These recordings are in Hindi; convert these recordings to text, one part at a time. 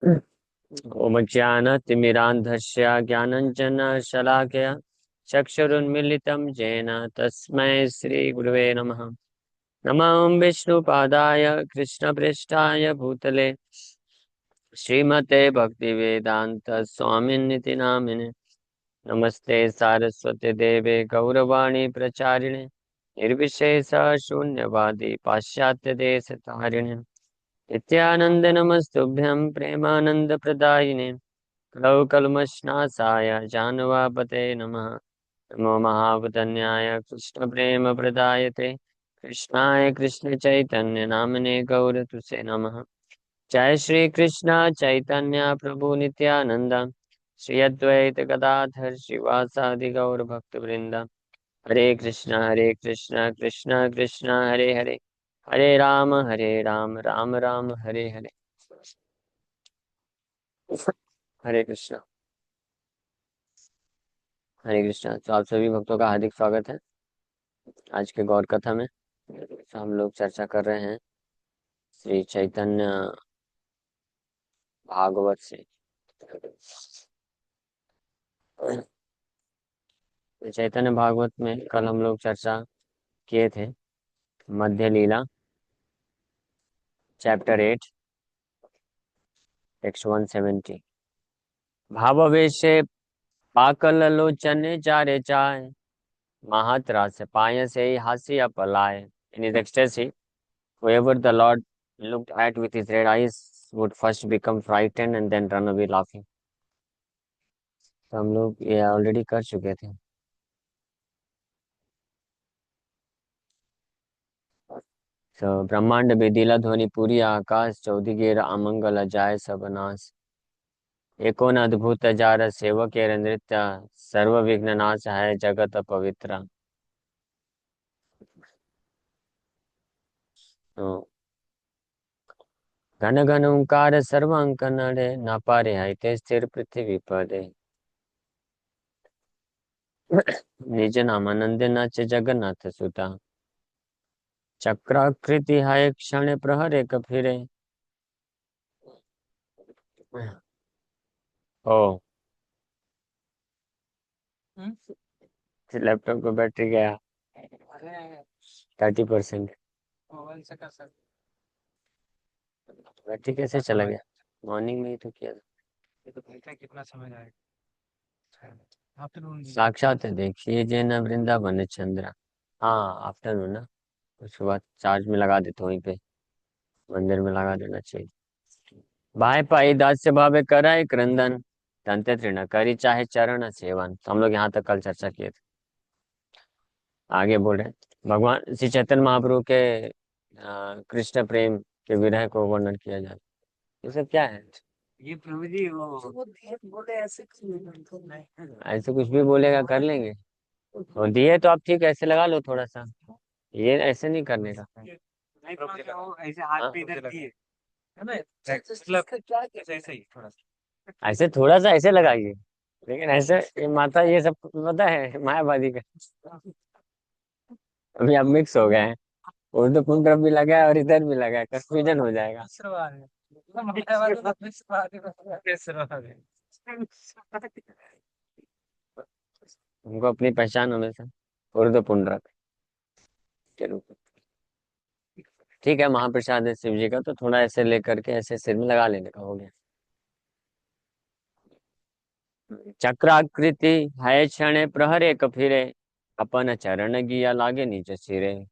ओम ज्ञानतिमिरान्धस्य ज्ञानञ्जनशलाकया चक्षुरुन्मीलितं येन तस्मै श्रीगुरवे नमः। नमः विष्णुपादाय कृष्णप्रेष्ठाय भूतले श्रीमते भक्तिवेदान्त स्वामिन्निति नामिने। नमस्ते सारस्वती देवे गौरवाणी प्रचारिणे निर्विशेष शून्यवादी पाश्चात्य देश तारिणे। नित्यानंद नमस्तुभ्यं प्रेमानंद प्रदायिने कलौकल्मषनाशाय जानवापते नमः। नमो महावदन्याय कृष्ण प्रेम प्रदायते कृष्णाय कृष्ण चैतन्य नामने गौरतुसे नमः। जय श्री कृष्ण चैतन्य प्रभु नित्यानंद श्री अद्वैत गदाधर श्रीवासादि गौर भक्त वृंद। हरे कृष्ण कृष्ण कृष्ण हरे हरे हरे राम राम राम हरे हरे। हरे कृष्ण। हरे कृष्ण। तो आप सभी भक्तों का हार्दिक स्वागत है आज के गौर कथा में। तो हम लोग चर्चा कर रहे हैं श्री चैतन्य भागवत से। चैतन्य भागवत में कल हम लोग चर्चा किए थे मध्य लीला चैप्टर 8 टेक्स्ट 170। भावावेशे पाकल लोचने चारे चाय महात्रा से पाय से ही हास्य पलाय। इन his ecstasy, whoever the Lord looked at with his red eyes would first become frightened and then run away laughing. तो हम लोग ये ऑलरेडी कर चुके थे। तो ब्रह्मांड बेदिला ध्वनि पूरी आकाश चौधरी गेर अमंगल जाय सब नाश। एकोन अद्भुत जार सेवक नृत्य सर्व विघ्न नाश है जगत पवित्र। तो घन घन ओंकार सर्वांक नरे न पारे है स्थिर पृथ्वी पदे। निज नाम आनंद नाच जगन्नाथ सुता चक्राकृति है क्षण प्रहर एक फिरे। ओ लैपटॉप का बैटरी गया 30%। बैटरी कैसे चला गया? मॉर्निंग में ही तो किया था। ये तो भाई कितना समय जाएगा आफ्टरनून साक्षात है, देखिए जैन वृंदावन चंद्रा। हाँ आफ्टरनून ना, उसके बाद चार्ज में लगा देते वहीं पे, मंदिर में लगा देना चाहिए। भाई पाई दास्य भावे कराए क्रंदन तंत्र तृण करी चाहे चरण सेवन। तो हम लोग यहाँ तक कल चर्चा किए थे। आगे बोल रहे हैं, भगवान श्री चैतन्य महाप्रभु के कृष्ण प्रेम के विरह को वर्णन किया जाए। ये सब क्या है? ये प्रभु जी वो बोले ऐसे ऐसे कुछ भी बोलेगा कर लेंगे। और दिए तो आप ठीक है, ऐसे लगा लो थोड़ा सा, ये ऐसे नहीं करने का। नहीं प्रभु जी वो ऐसे हाथ हाँ? पे इधर दिए है ना मतलब ऐसे ही थोड़ा सा ऐसे थोड़ा सा ऐसे लगाइए, लेकिन ऐसे ये माता ये सब पता है मायावादी का। अभी आप मिक्स हो गए हैं, उर्दू पुंड तरफ भी लगा है और इधर भी लगा है, कंफ्यूजन हो जाएगा। आशीर्वाद है आशीर्वाद है हमको अपनी पहचान हमेशा उर्दू पुंड के रूप में। ठीक है, महाप्रसाद है शिव जी का, तो थोड़ा ऐसे लेकर के ऐसे सिर में लगा लेने का हो गया। चक्राकृति है क्षण प्रहर एक फिरे अपन चरण गिया लागे नीचे सिरे।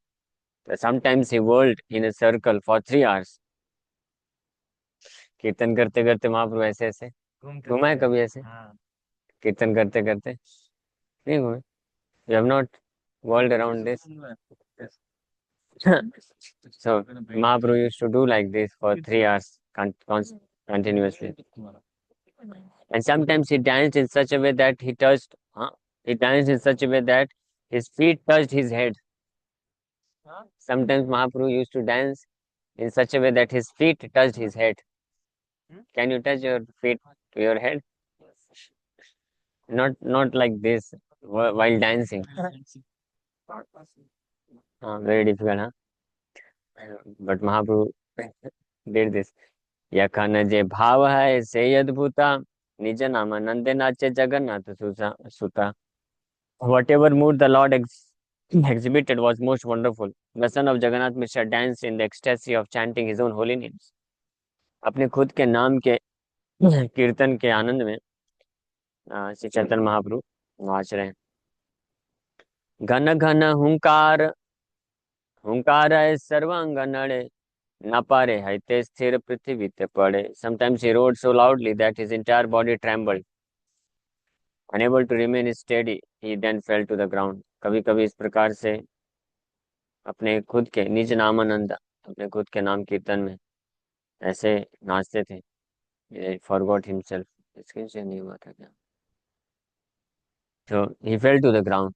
Sometimes he whirled in a circle for 3 hours। कीर्तन करते करते महाप्रभु ऐसे ऐसे घुमा है कभी ऐसे? हाँ कीर्तन करते करते नहीं घूमे? You have not whirled around this? So Mahaprabhu used to do like this for 3 hours continuously. And sometimes he danced in such a way that he danced in such a way that his feet touched his head. Sometimes Mahaprabhu used to dance in such a way that his feet touched his head. Can you touch your feet to your head? Not like this while dancing. Very difficult, huh? But Mahaprabhu did this. यखन जे भाव है से अद्भुता, निज नाम नंदे नाचे जगन्नाथ सुता. Whatever mood the Lord exhibited was most wonderful. The son of Jagannath Mishra danced in the ecstasy of chanting his own holy names. अपने खुद के नाम के कीर्तन के आनंद में श्री चैतन्य महाप्रभु नाच रहे हैं. घन घन हुंकार हुंकार है सर्वांग नड़े, न पारे है ते स्थिर पृथ्वी ते पड़े. Sometimes he roared so loudly that his entire body trembled. Unable to remain steady, he then fell to the ground. कभी कभी इस प्रकार से अपने खुद के निज नामानंद, अपने खुद के नाम कीर्तन में ऐसे नाचते थे. Forgot himself. इसके से नहीं हुआ था क्या? तो ही फेल टू द ग्राउंड.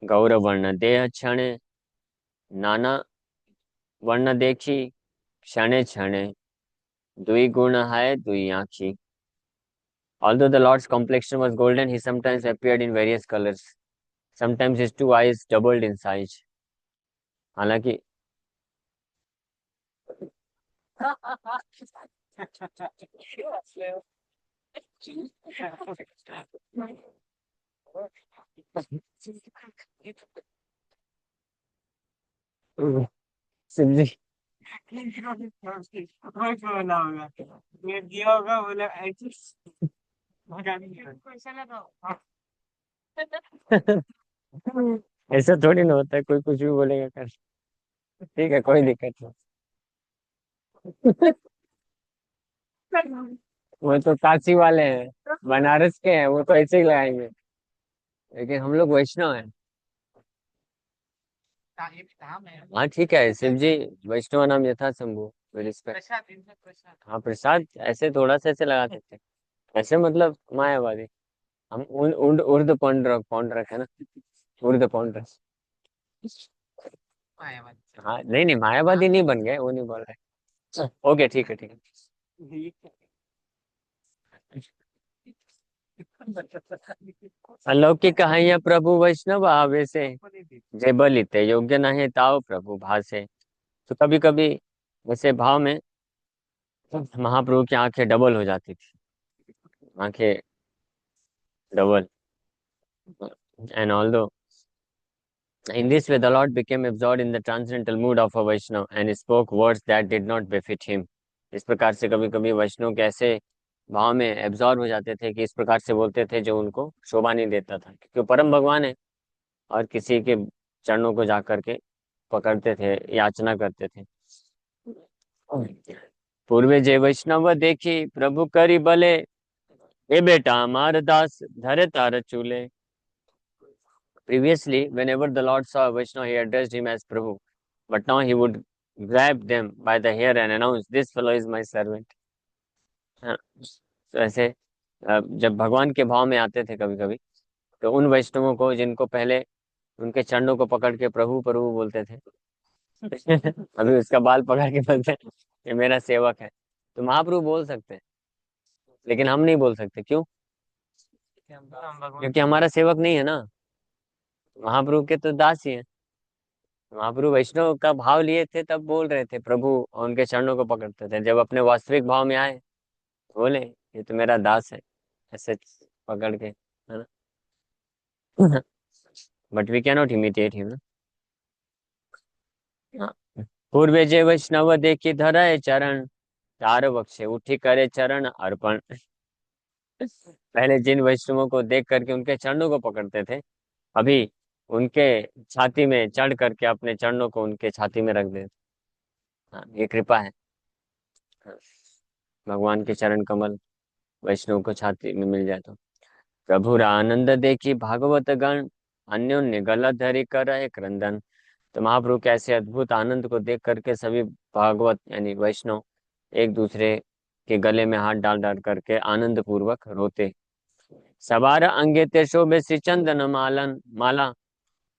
गौरव वर्ण देह क्षणे, नाना वर्ण देखी क्षणे क्षणे, दुई गुण है दुई आँखी. Although the Lord's complexion was golden, he sometimes appeared in various colors. Sometimes his two eyes doubled in size. हालांकि शिव जी बोला होगा ये दिया होगा बोला ऐसे ऐसा थोड़ी ना होता है, कोई कुछ भी बोलेगा कर. ठीक है, कोई दिक्कत नहीं. वो तो काशी वाले हैं, बनारस के हैं, वो तो ऐसे ही लगाएंगे. लेकिन हम लोग वैष्णव हैं. हाँ ठीक है शिव जी. वैष्णव नाम यथा शंभु. रिस्पेक्ट. हाँ प्रसाद ऐसे थोड़ा सा ऐसे लगा सकते हैं. ऐसे मतलब मायावादी. हम उर्द पौंड्रक है ना. उर्द पौंड्रक. हाँ नहीं नहीं, मायावादी नहीं बन गए, वो नहीं बोल रहे. ओके ठीक है ठीक है. अलौकिक कहाइयाँ प्रभु वैष्णव आवे से, जे बलिते योग्य नहीं ताओ प्रभु भासे. तो कभी कभी वैसे भाव में महाप्रभु की आंखें डबल हो जाती थी. आंखें double. And although in this way the Lord became absorbed in the transcendental mood of a Vaishnava and spoke words that did not befit him. इस प्रकार से कभी कभी वैष्णव कैसे भाव में एब्जॉर्ब हो जाते थे कि इस प्रकार से बोलते थे जो उनको शोभा नहीं देता था, क्योंकि वो परम भगवान है और किसी के चरणों को जा करके पकड़ते थे, याचना करते थे. पूर्वे जय वैष्णव देखी प्रभु करी बले, ए बेटा हमार दास धरे तार चूले. Previously, whenever the Lord saw a Vaishnava, he addressed him as Prabhu. But now he would grab them by the hair and announce, "This fellow is my servant." हाँ, तो ऐसे जब भगवान के भाव में आते थे कभी कभी, तो उन वैष्णवों को जिनको पहले उनके चरणों को पकड़ के प्रभु प्रभु बोलते थे, अभी उसका बाल पकड़ के बोलते हैं ये मेरा सेवक है. तो महाप्रभु बोल सकते हैं, लेकिन हम नहीं बोल सकते. क्यों? क्योंकि हमारा सेवक नहीं है ना. महाप्रभु के तो दास ही हैं. महाप्रभु वैष्णव का भाव लिए थे तब बोल रहे थे प्रभु, और उनके चरणों को पकड़ते थे. जब अपने वास्तविक भाव में आए बोले ये तो मेरा दास है, ऐसे पकड़ के, है ना. But we cannot imitate him. पूर्वे जे वैष्णव देखी धरय चरण, तार बख्शे उठी करे चरण अर्पण. पहले जिन वैष्णवों को देख करके उनके चरणों को पकड़ते थे, अभी उनके छाती में चढ़ करके अपने चरणों को उनके छाती में रख देते. हाँ, ये कृपा है. हाँ, भगवान के चरण कमल वैष्णव को छाती में मिल जाए तो. प्रभु आनंद देखी भागवत गण, अन्योन्य गला धरि कर क्रंदन. तो महाप्रभु के ऐसे अद्भुत आनंद को देख करके सभी भागवत यानी वैष्णव एक दूसरे के गले में हाथ डाल डाल करके आनंद पूर्वक रोते. सवार अंगे ते शोभे श्री चंदन मालन माला,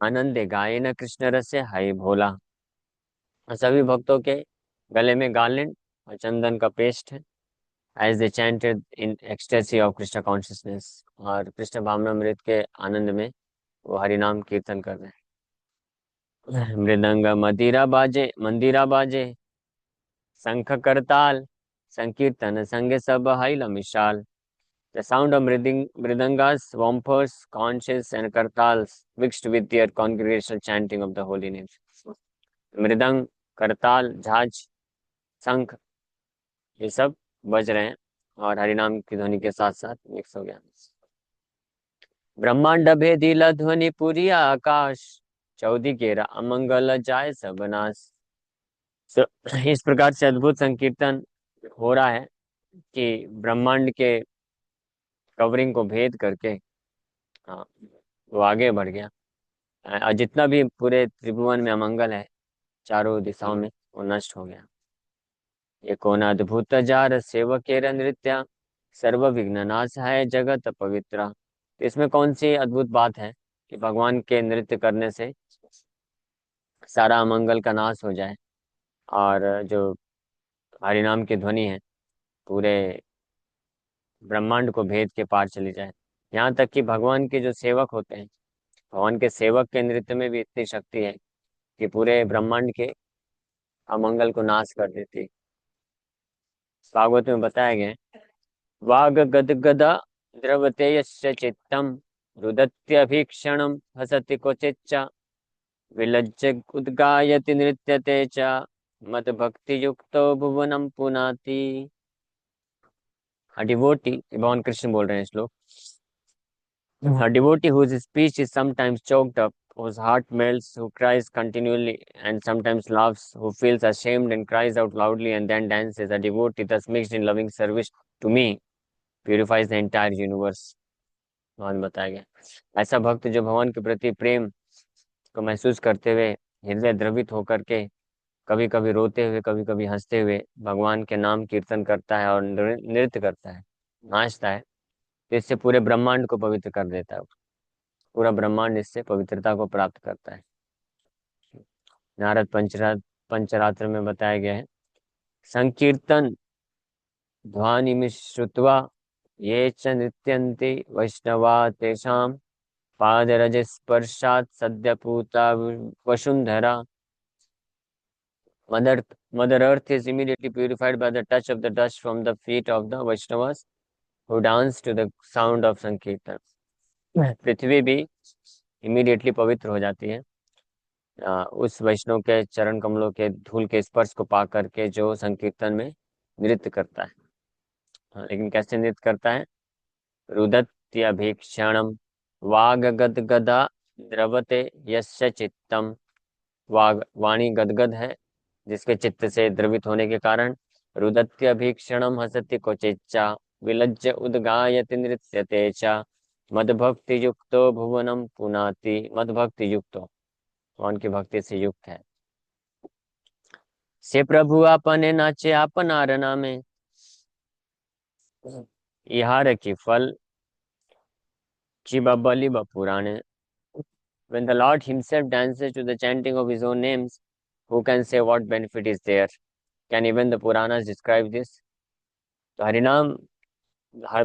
आनंदे गाये न कृष्ण रस हाय भोला. और सभी भक्तों के गले में गार्लेंड और चंदन का पेस्ट है. as they chanted in ecstasy of Krishna consciousness. और कृष्ण भावनामृत के आनंद में वो हरि नाम कीर्तन कर रहे हैं. मृदंग मंदिरा बाजे, शंख करताल संकीर्तन संगे सब हाइल मिशाल। The sound of mridangas, wampers, conches, and kartals mixed with their congregational chanting of the holy names. मृदंग, करताल, झांझ, शंख, ये सब बज रहे हैं और हरिनाम की ध्वनि के साथ साथ मिक्स हो गया। ब्रह्मांड भेदीला ध्वनि पूरी आकाश, चौदी केरा अमंगल जाय सब नाश। So, इस प्रकार से अद्भुत संकीर्तन हो रहा है कि ब्रह्मांड के कवरिंग को भेद करके, हाँ, वो आगे बढ़ गया और जितना भी पूरे त्रिभुवन में अमंगल है चारों दिशाओं में, वो नष्ट हो गया। ये कौन अद्भुत जार सेवकेर नृत्य, सर्व विघ्न नाश है जगत पवित्र। तो इसमें कौन सी अद्भुत बात है कि भगवान के नृत्य करने से सारा अमंगल का नाश हो जाए और जो हरिनाम की ध्वनि है पूरे ब्रह्मांड को भेद के पार चली जाए। यहाँ तक कि भगवान के जो सेवक होते हैं, भगवान के सेवक के नृत्य में भी इतनी शक्ति है कि पूरे ब्रह्मांड के अमंगल को नाश कर देती। भागवत में बताया गया है, वाग गद गदा द्रवते यस्य चित्तम, रुदत्यभीक्षणम हसति क्वचिच्च, विलज्ज उद्गायति नृत्यते च, मद भक्ति युक्तो भुवनम पुनाति। डिवोटी, भगवान कृष्ण बोल रहे हैं श्लोक। A devotee whose speech is sometimes choked up, whose heart melts, who cries continually and sometimes laughs, who feels ashamed and cries out loudly and then dances, a devotee thus mixed in loving service to me purifies the entire universe। भगवान बताया गया ऐसा भक्त जो भगवान के प्रति प्रेम को महसूस करते हुए हृदय द्रवित होकर के कभी कभी रोते हुए कभी कभी हंसते हुए भगवान के नाम कीर्तन करता है और नृत्य करता है, नाचता है, तो इससे पूरे ब्रह्मांड को पवित्र कर देता है। पूरा ब्रह्मांड इससे पवित्रता को प्राप्त करता है। नारद पंचरात्र में बताया गया है, संकीर्तन ध्वनि श्रुत्वा ये च नृत्यन्ति वैष्णवा तेषां पादरज स्पर्शात् सद्यपूता Vasundhara. Mother Earth is immediately purified by the touch of the dust from the feet of the Vaishnavas who dance to the sound of Sankirtan। पृथ्वी भी इमीडिएटली पवित्र हो जाती है उस वैष्णव के चरण कमलों के धूल के स्पर्श को पा करके जो संकीर्तन में नृत्य करता है। लेकिन कैसे नृत्य करता है? रुदत्यभीक्षणम वाग गदगदा द्रवते यस्य चित्तम। वाणी गदगद है जिसके चित्त से द्रवित होने के कारण, रुदत्यभीक्षणम हसति क्वचिच्चा, विलज्ज उद्गायति नृत्यते च, मदभक्ति युक्तो भुवनम पुनाति। मदभक्ति युक्तो, भगवान की भक्ति से युक्त है, से प्रभु आपने नाचे आपनार नामे, इहार की फल चिबा बलि पुराणे। When the Lord himself dances to the chanting of his own names, who can say what benefit is there? Can even the Puranas describe this? तो हरिनाम,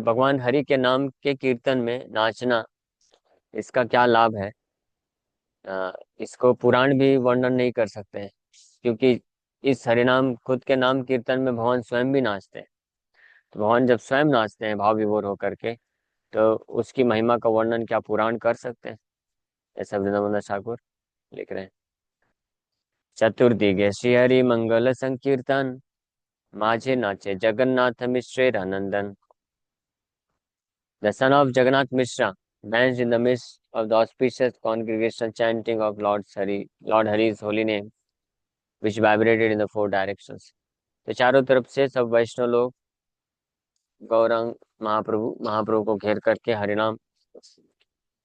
भगवान हरि के नाम के कीर्तन में नाचना, इसका क्या लाभ है? इसको पुराण भी वर्णन नहीं कर सकते हैं, क्योंकि इस हरिनाम खुद के नाम कीर्तन में भगवान स्वयं भी नाचते हैं। तो भगवान जब स्वयं नाचते हैं भाव विभोर होकर के, तो उसकी महिमा का वर्णन क्या पुराण कर सकते हैं? ऐसा वृंदावन दास ठाकुर लिख रहे हैं। चतुर्दिगे श्री हरि मंगल संकीर्तन, माझे नाचे जगन्नाथ मिश्र नंदन। The son of Jagannath Mishra danced in the midst of the auspicious congregational chanting of Lord Hari's holy name, which vibrated in the four directions। तो चारों तरफ से सब वैष्णव लोग गौरांग महाप्रभु को घेर करके हरिनाम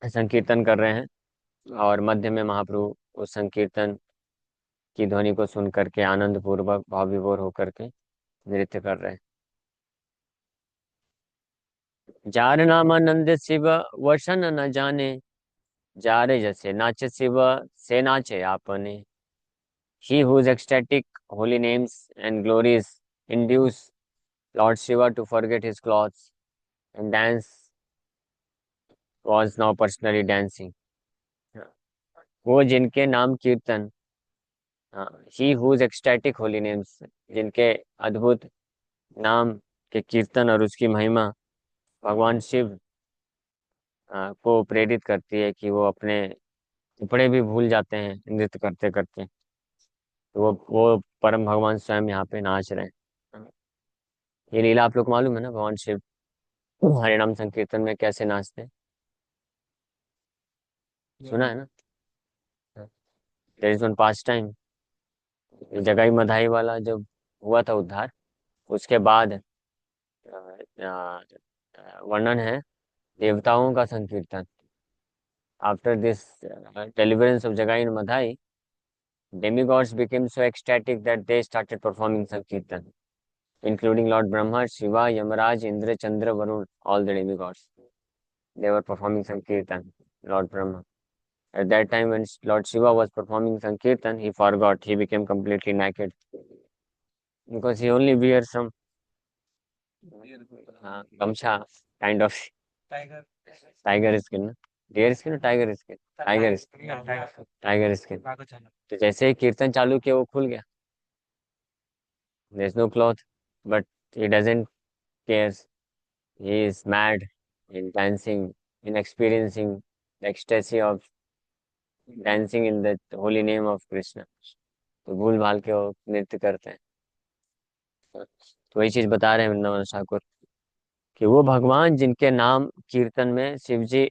संकीर्तन कर रहे हैं और मध्य में महाप्रभु उस संकीर्तन की ध्वनि को सुन करके आनंद पूर्वक भाव विभोर होकर के नृत्य कर रहे हैं। जार नाम आनंद शिव वसन न जाने, जारे जैसे नाचे शिव से नाचे आपने। He whose ecstatic holy names and glories induce Lord Shiva to forget his clothes and dance was now personally dancing। वो जिनके नाम कीर्तन, ही हुज एक्सटैटिक होली नेम्स, जिनके अद्भुत नाम के कीर्तन और उसकी महिमा भगवान शिव को प्रेरित करती है कि वो अपने कपड़े भी भूल जाते हैं नृत्य करते करते। तो वो परम भगवान स्वयं यहाँ पे नाच रहे हैं। ये लीला आप लोग को मालूम है ना, भगवान शिव हरे नाम संकीर्तन में कैसे नाचते हैं? सुना है ना? There is one pastime, Jagai Madhai वाला जब हुआ था उद्धार, उसके बाद वर्णन है देवताओं का संकीर्तन। After this deliverance of Jagai and Madhai, demigods became so ecstatic that they started performing Sankirtan, including Lord Brahma, Shiva, Yamaraj, Indra, Chandra, Varun, all the demigods. They were performing Sankirtan, Lord Brahma. At that time, when Lord Shiva was performing Sankirtan, he forgot. He became completely naked because he only wears some gamcha kind of tiger tiger skin. Deer skin or tiger skin? Tiger skin. Tiger Tiger skin. बागो चलो तो जैसे ही कीर्तन चालू किया वो खुल गया। There is no cloth, but he doesn't care. He is mad in dancing, in experiencing the ecstasy of dancing in the holy name of Krishna. तो भूल भाल के वो नृत्य करते हैं। तो वही चीज बता रहे हैं वृंदावन ठाकुर कि वो भगवान जिनके नाम कीर्तन में शिव जी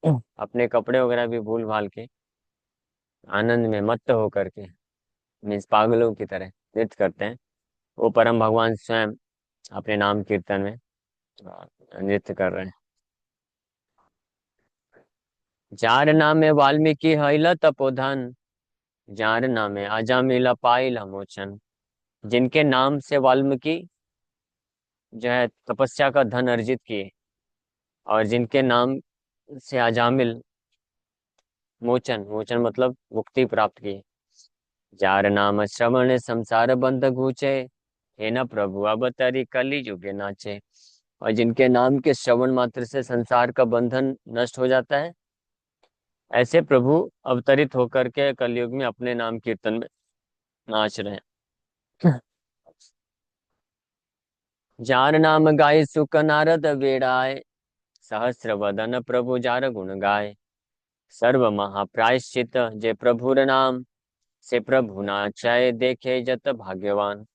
अपने कपड़े वगैरह भी भूल भाल के आनंद में मत्त होकर के, मीन्स पागलों की तरह नृत्य करते हैं, वो परम भगवान स्वयं अपने नाम कीर्तन में नृत्य कर रहे हैं। जार नामे वाल्मीकि हईल तपोधन, जार नामे अजामिल पाइल मोचन। जिनके नाम से वाल्मीकि जो है तपस्या का धन अर्जित किए, और जिनके नाम से अजामिल मोचन, मोचन मतलब मुक्ति प्राप्त की। जार नाम श्रवण संसार बंध घूचे, हे न प्रभु अब तरी कली युगे नाचे। और जिनके नाम के श्रवण मात्र से संसार का बंधन नष्ट हो जाता है, ऐसे प्रभु अवतरित होकर के कलयुग में अपने नाम कीर्तन में नाच रहे हैं। जार नाम गाय सुख नारद बेड़ाए, सहस्र वदन प्रभु जार गुण गाय। सर्व महाप्रायश्चित जय प्रभुर नाम, से प्रभु नाचाय देखे जत भाग्यवान।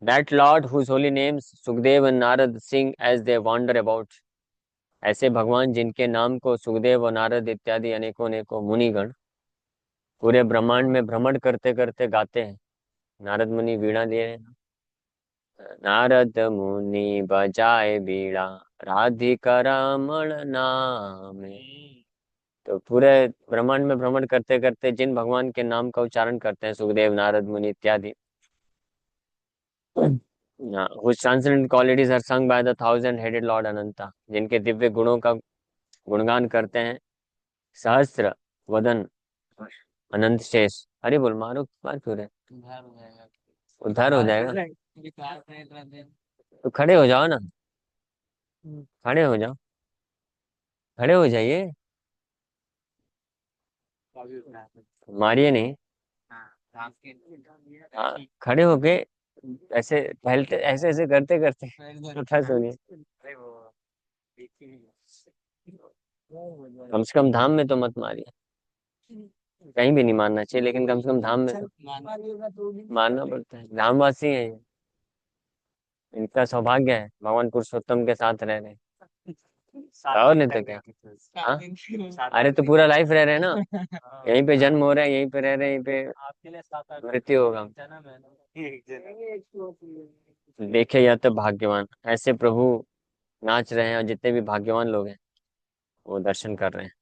That Lord whose holy names Sukhdev and Narad sing as they wander about, ऐसे भगवान जिनके नाम को सुखदेव और नारद इत्यादि अनेकों अनेकों मुनिगण पूरे ब्रह्मांड में भ्रमण करते करते गाते हैं। नारद मुनि वीणा लिए हैं। नारद मुनि बजाए बीड़ा, राधिका रमण नामे। तो पूरे ब्रह्मांड में भ्रमण करते करते जिन भगवान के नाम का उच्चारण करते हैं सुखदेव नारद मुनि इत्यादि, whose transcendent qualities are sung by the thousand-headed Lord Ananta, जिनके दिव्य गुणों का गुणगान करते हैं सहस्त्र वदन अनंत शेष। अरे बोल मारो मार क्यों रहे? उद्धार हो जाएगा। तो खड़े हो जाओ ना, खड़े हो जाओ, खड़े हो जाइए, मारिए नहीं। हाँ, खड़े होके ऐसे टहलते, ऐसे ऐसे करते करते उठा सुनिए। कम से कम धाम में तो मत मारिए। कहीं भी नहीं मारना चाहिए, लेकिन कम से कम धाम में तो मारना पड़ता है। धामवासी है ये, इनका सौभाग्य है भगवान पुरुषोत्तम के साथ रह रहे। और नहीं तो क्या। हाँ, अरे तो पूरा लाइफ रह रहे हैं ना, यहीं पे जन्म हो रहा है, यहीं पे रह रहे हैं, यहीं पे मृत्यु होगा। देखे या तो भाग्यवान, ऐसे प्रभु नाच रहे हैं, और जितने भी भाग्यवान लोग हैं वो दर्शन कर रहे हैं।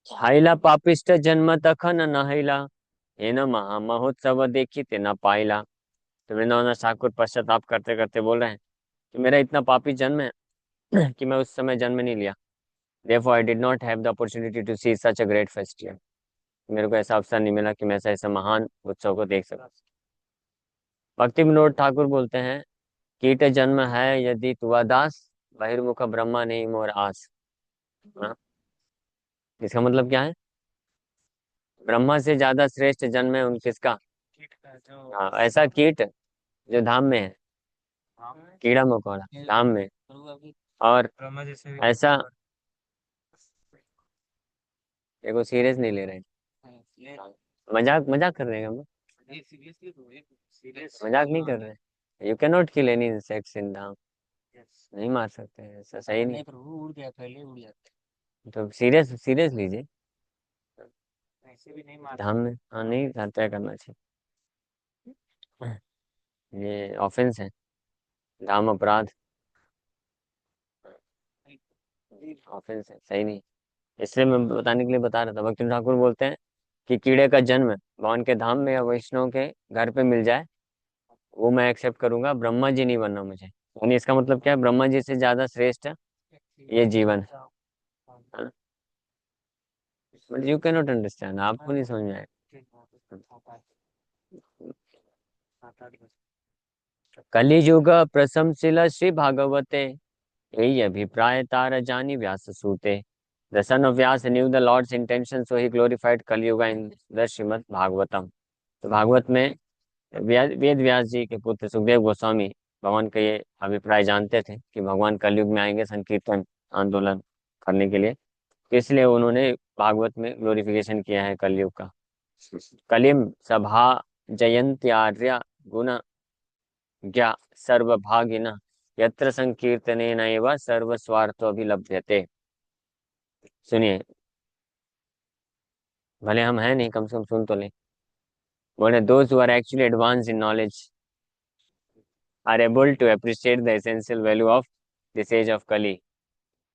हाइला पापिष्ट जन्म तखन नहैला, हे न महा महोत्सव देखी ते न पाइला। तो वृंदावन ठाकुर पश्चाताप करते करते बोल रहे हैं कि मेरा इतना पापी जन्म है कि मैं उस समय जन्म नहीं लिया। Therefore, I did not have the opportunity to see such a great festival. मेरे को ऐसा अवसर नहीं मिला कि मैं ऐसा महान उत्सव को देख सकूं। भक्ति विनोद ठाकुर बोलते हैं, कीट जन्म है यदि तुआ दास, बहिर्मुख ब्रह्मा नहीं मोर आस। हाँ? इसका मतलब क्या है? ब्रह्मा से ज्यादा श्रेष्ठ जन्म है उन किसका? कीट का जो हाँ, ऐसा कीट जो धाम में है, धाम कीड़ा मकोड़ा धाम में। और ब्रह्मा जैसे भी ऐसा, देखो सीरियस नहीं ले रहे, मजाक मजाक कर रहे हैं हम, सीरियसली सीरियस मजाक नहीं कर रहे। You can not kill any insects in dham, नहीं मार सकते, ऐसा सही नहीं। प्रभु उड़ गया, पहले उड़ जाते, तो सीरियस सीरियस लीजिए, ऐसे भी नहीं मार धाम में हाँ नहीं हत्या करना चाहिए, ये ऑफेंस है, धाम अपराध, ऑफेंस है, सही नहीं। इसलिए मैं बताने के लिए बता रहा था, भक्ति ठाकुर बोलते हैं कि कीड़े का जन्म भगवान के धाम में या वैष्णव के घर पे मिल जाए, वो मैं एक्सेप्ट करूंगा, ब्रह्मा जी नहीं बनना मुझे। यानी इसका मतलब क्या है, ब्रह्मा जी से ज्यादा श्रेष्ठ ये जीवन है ना। But you can not understand, आपको नहीं समझ में आएगा। कलियुग प्रशंसिल श्री भागवते, यही अभिप्राय तार जानी व्यास सूते। The son of Vyasa knew the lord's intention, so he glorified Kaliyuga in the Srimad Bhagavatam. तो भागवत में वेद व्यास जी के पुत्र सुखदेव गोस्वामी भगवान का ये अभिप्राय जानते थे कि भगवान कलयुग में आएंगे संकीर्तन आंदोलन करने के लिए, तो इसलिए उन्होंने भागवत में ग्लोरिफिकेशन किया है कलयुग का। कलिम सभा जयंत्यार्य गुण ज्ञा सर्वभागिन, यत्र संकीर्तनेनैव सर्वस्वार्थो अभिलभ्यते। सुनिए, भले हम हैं नहीं, कम से कम सुन तो लें। बोले those who are actually advance in knowledge are able to appreciate the essential value of this age of Kali.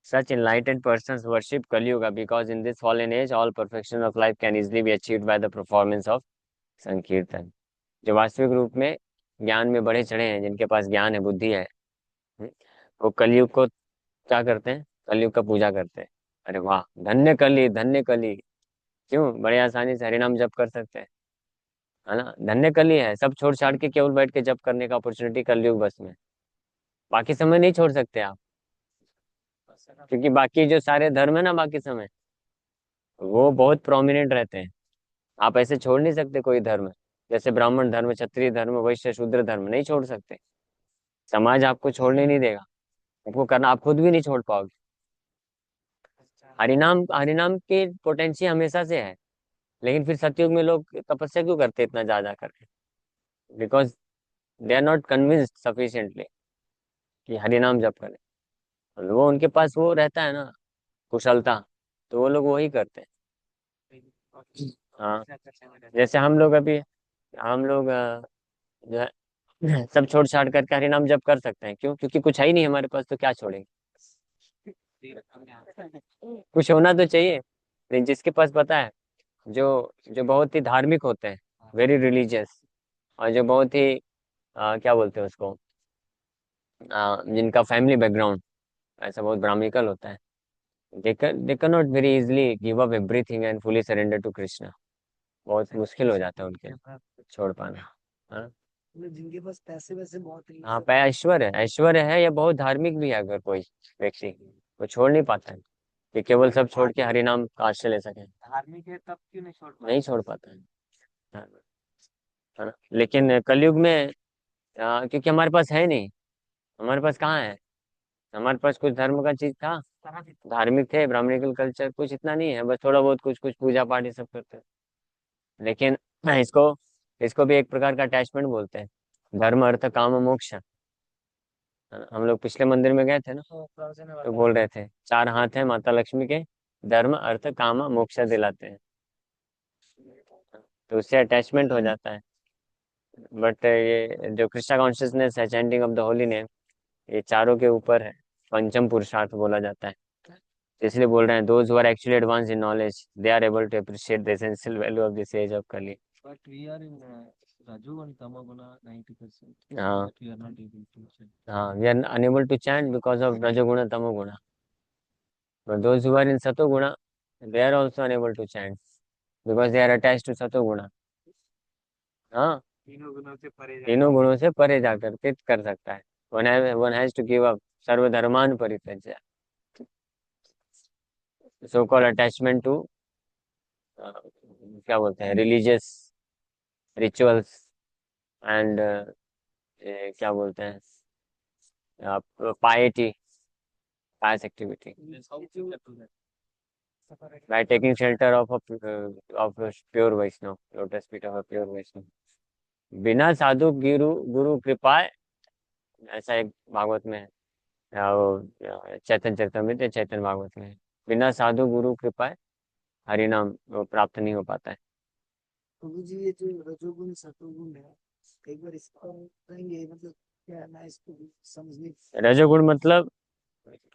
Such enlightened persons worship Kali Yuga because in this fallen age, all perfection of life can easily be achieved by the performance of Sankirtan. जो वास्तविक रूप में ज्ञान में बढ़े चढ़े हैं, जिनके पास ज्ञान है, बुद्धि है, हम्म, वो कलयुग को क्या करते हैं? कलयुग का पूजा करते हैं। अरे वाह, धन्य कली धन्य कली। क्यों? बड़े आसानी से हरिनाम जप कर सकते हैं, है ना। धन्य कली है, सब छोड़ छाड़ के केवल बैठ के जप करने का अपॉर्चुनिटी कलयुग बस में। बाकी समय नहीं छोड़ सकते आप, क्योंकि बाकी जो सारे धर्म है ना, बाकी समय वो बहुत प्रोमिनेंट रहते हैं। आप ऐसे छोड़ नहीं सकते कोई धर्म, जैसे ब्राह्मण धर्म, क्षत्रिय धर्म, वैश्य शूद्र धर्म नहीं छोड़ सकते। समाज आपको छोड़ने नहीं देगा, आपको करना, आप खुद भी नहीं छोड़ पाओगे। हरिनाम, हरिनाम की पोटेंशियल हमेशा से है, लेकिन फिर सतयुग में लोग तपस्या क्यों करते इतना ज्यादा करके? Because they are not convinced sufficiently कि हरिनाम जप करें। वो उनके पास वो रहता है ना, कुशलता, तो वो लोग वही करते हैं। हाँ, जैसे हम लोग अभी, हम लोग जो है सब छोड़ छाड़ करके हरिनाम जप कर सकते हैं, क्यों? क्योंकि कुछ है ही नहीं हमारे पास, तो क्या छोड़ेंगे? कुछ होना तो चाहिए। लेकिन जिसके पास पता है, जो जो बहुत ही धार्मिक होते हैं, वेरी रिलीजियस, और जो बहुत ही क्या बोलते हैं उसको, जिनका फैमिली बैकग्राउंड ऐसा बहुत ब्राह्मणिकल होता है, they can not very easily give up everything and fully surrender to Krishna. बहुत मुश्किल हो जाता है उनके लिए छोड़ पाना। हाँ, जिनके पास पैसे वैसे बहुत है, हाँ, पे ऐश्वर्य, ऐश्वर्य है या बहुत धार्मिक भी है, अगर कोई व्यक्ति वो छोड़ नहीं पाता है कि केवल सब छोड़ के हरिनाम का आश्रय ले सके, धार्मिक है तब क्यों नहीं छोड़ पाते? नहीं छोड़ पाता है ना। लेकिन कलयुग में क्योंकि हमारे पास है नहीं, हमारे पास कहाँ है, हमारे पास कुछ धर्म का चीज था, धार्मिक थे, ब्राह्मणिकल कल्चर कुछ इतना नहीं है, बस थोड़ा बहुत कुछ कुछ पूजा पाठ ये सब करते हैं। लेकिन इसको इसको भी एक प्रकार का अटैचमेंट बोलते हैं, धर्म अर्थ काम मोक्ष। हम लोग पिछले मंदिर में गए थे ना, तो बोल रहे थे चार हाथ है माता लक्ष्मी के, धर्म अर्थ काम मोक्ष दिलाते हैं, तो उससे अटैचमेंट हो जाता है। बट ये जो कृष्णा कॉन्शियसनेस है, chanting of the holy name, ये चारों के ऊपर है, पंचम पुरुषार्थ बोला जाता है। इसलिए बोल रहे हैं those who are actually advance in knowledge, they are able to appreciate the essential value of this age of Kali. But we are in Raju and Tamaguna 90%. हाँ, But we are not able to check. हाँ, we are unable to chant because of rajoguna tamoguna, but those who are in satoguna, they are also unable to chant because they are attached to satoguna। हाँ, तीनों गुणों से परे तीनों जाकर गुणों से परे जाकर के कर सकता है। One has to give up सर्वधर्मान परित्यज्य, सो कॉल्ड अटैचमेंट टू क्या बोलते हैं, रिलीजियस रिचुअल्स एंड क्या बोलते हैं आप, piety, pious activity, by taking shelter of pure Vaishnava, lotus feet of a pure Vaishnava, बिना साधु गुरु गुरु कृपाए, ऐसा एक भागवत में है, या वो चैतन्य चरितमृत या चैतन्य भागवत में है, बिना साधु गुरु कृपाए हरि नाम वो प्राप्त नहीं हो पाता है। प्रभु जी ये जो रजोगुण सतोगुण है, कई बार इसको कहेंगे, मतलब क्या है, मैं इसको समझने। रजोगुण मतलब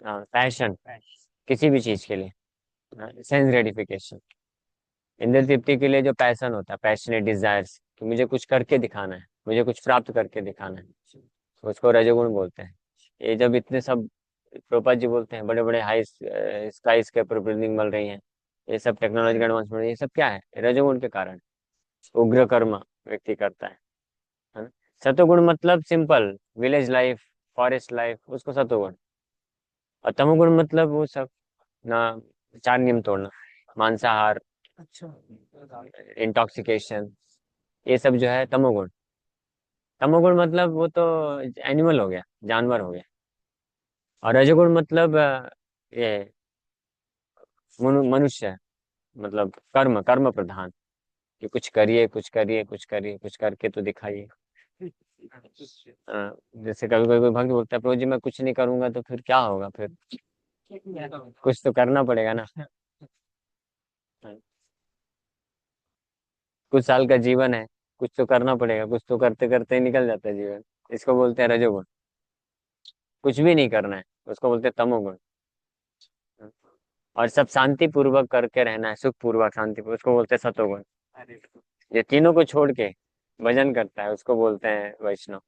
पैशन, किसी भी चीज के लिए, सेंस ग्रेटिफिकेशन, इंद्र तृप्ति के लिए जो पैशन होता है, पैशनेट डिजायर्स, कि मुझे कुछ करके दिखाना है, मुझे कुछ प्राप्त करके दिखाना है, उसको रजोगुण बोलते हैं। ये जब इतने सब, प्रोपा जी बोलते हैं बड़े बड़े हाई स्काई स्केपर बिल्डिंग बन रही हैं, ये सब टेक्नोलॉजिकल एडवांसमेंट, ये सब क्या है, रजोगुण के कारण। उग्र कर्म व्यक्ति करता है ना। सतोगुण मतलब simple village life, forest life, उसको सतोगुण। और तमोगुण मतलब वो सब ना, चार नियम तोड़ना, मांसाहार, अच्छा। इंटॉक्सिकेशन, ये सब जो है तमोगुण। तमोगुण मतलब वो तो एनिमल हो गया, जानवर हो गया। और रजोगुण मतलब ये मनुष्य, मतलब कर्म, कर्म प्रधान, कि कुछ करिए कुछ करिए कुछ करिए, कुछ करके तो दिखाइए। जैसे कभी कोई कोई भक्त बोलता है, प्रभु जी मैं कुछ नहीं करूंगा तो फिर क्या होगा, फिर कुछ तो करना पड़ेगा ना। कुछ साल का जीवन है, कुछ तो करना पड़ेगा, कुछ तो करते करते ही निकल जाता है जीवन। इसको बोलते हैं रजोगुण। कुछ भी नहीं करना है, उसको बोलते हैं तमोगुण। और सब शांति पूर्वक करके रहना है, सुख पूर्वक शांति पूर्वक, उसको बोलते हैं सतोगुण। ये तीनों को छोड़ के भजन करता है, उसको बोलते हैं वैष्णव।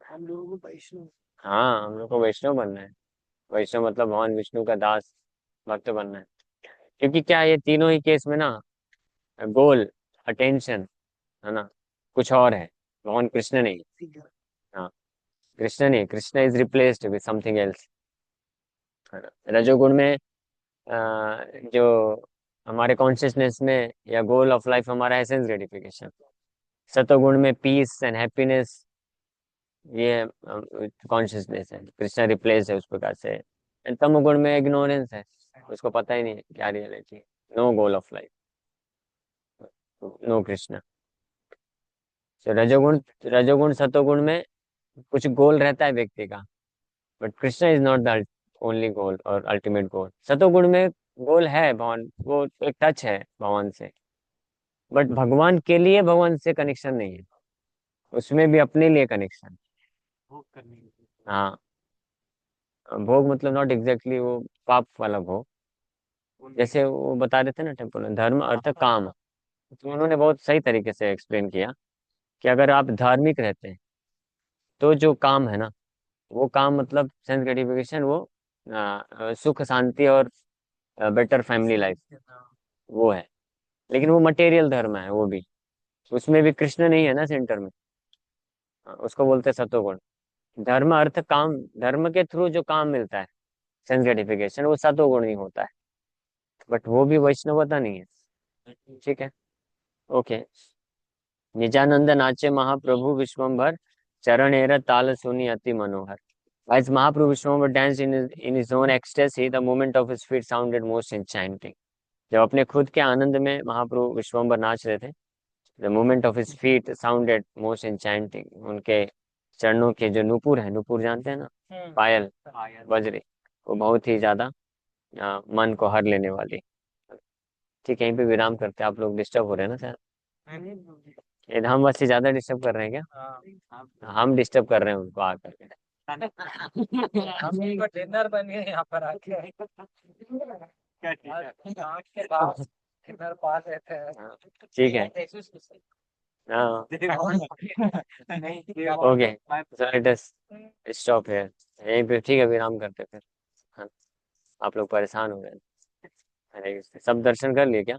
हम लोगों को वैष्णव। हाँ, हम लोग को वैष्णव बनना है। वैष्णव मतलब भगवान विष्णु का दास, भक्त बनना है। क्योंकि क्या है, ये तीनों ही केस में ना, गोल, अटेंशन, है ना, कुछ और है, भगवान कृष्ण नहीं। फिगर। हाँ, कृष्ण नहीं, Krishna is replaced with something else, है ना। रजोगुण में जो हमारे कॉन्शियसनेस में या गोल ऑफ लाइफ हमारा है सेंस ग्रेटिफिकेशन। सतोगुण में पीस एंड हैप्पीनेस, ये कॉन्शियसनेस है, कृष्ण रिप्लेस है उस प्रकार से। एंड तमोगुण में इग्नोरेंस है, उसको पता ही नहीं है क्या reality, no goal of life, no Krishna. तो रजोगुण, रजोगुण सतोगुण में कुछ गोल रहता है व्यक्ति का, but Krishna is not the only goal और अल्टीमेट गोल। सतोगुण में गोल है भगवान, वो एक टच है भगवान से, बट भगवान के लिए भगवान से कनेक्शन नहीं है, उसमें भी अपने लिए कनेक्शन। भोग करने की। हाँ, भोग मतलब नॉट एग्जैक्टली वो पाप वाला भोग, जैसे वो बता रहे थे ना टेम्पल में, धर्म अर्थ काम, तो उन्होंने बहुत सही तरीके से एक्सप्लेन किया कि अगर आप धार्मिक रहते हैं तो जो काम है ना, वो काम मतलब सेंस ग्रेटिफिकेशन, वो सुख शांति और बेटर फैमिली लाइफ, वो है। लेकिन वो मटेरियल धर्म है वो भी, उसमें भी कृष्ण नहीं है ना सेंटर में। उसको बोलते हैं सतोगुण। धर्म अर्थ काम, धर्म के थ्रू जो काम मिलता है, सेंस ग्रेटिफिकेशन, वो सतोगुण ही होता है, बट वो भी वैष्णवता नहीं है। ठीक है, ओके। निजानंद नाचे महाप्रभु विश्वम्भर, चरणेर ताल सुनी अति मनोहर। As Mahaprabhu Vishwambar danced in his own ecstasy, the movement of his feet sounded most enchanting. जब अपने खुद के आनंद में महाप्रभु विश्वम्बर नाच रहे थे, the movement of his feet sounded most enchanting. उनके चरणों के जो नुपुर है, नुपुर जानते हैं ना, पायल, बजरे, वो बहुत ही ज्यादा मन को हर लेने वाली। ठीक है, यहीं पे विराम करते हैं, आप लोग डिस्टर्ब हो रहे हैं ना सर, ये हम बस से ज्यादा डिस्टर्ब कर रहे हैं क्या? हम डिस्टर्ब कर रहे हैं उनको आकर के। हम इनको डिनर बन गए यहाँ पर आके। आँख के पास डिनर पास रहते हैं। ठीक है, हाँ, okay, so let us stop here, यहीं पे ठीक है, विराम करते हैं फिर। हाँ, आप लोग परेशान हो गए। हरे कृष्ण, सब दर्शन कर लिए क्या?